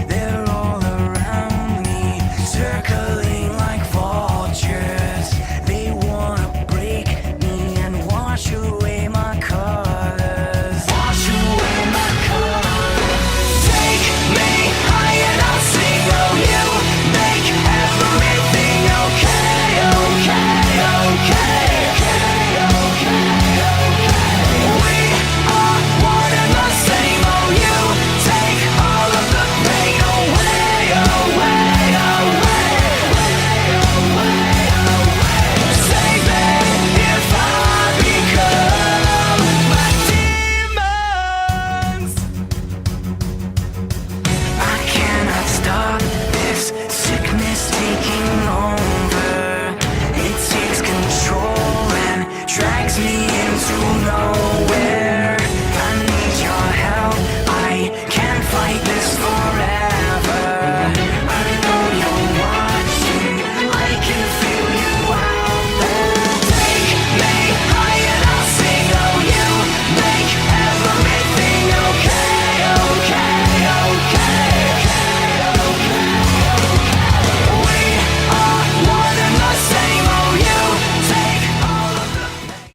They're all around me, circling like vultures. They wanna break me and wash away my colors. Wash away my colors. Take me high and I'll sing. Oh, you make everything okay, okay, okay, okay, okay, okay. We are one and the same. Oh, you take all of the pain away, away, away, away, away. Save me if I become my demons. I cannot stop this sickness taking over. It takes control and drags me into no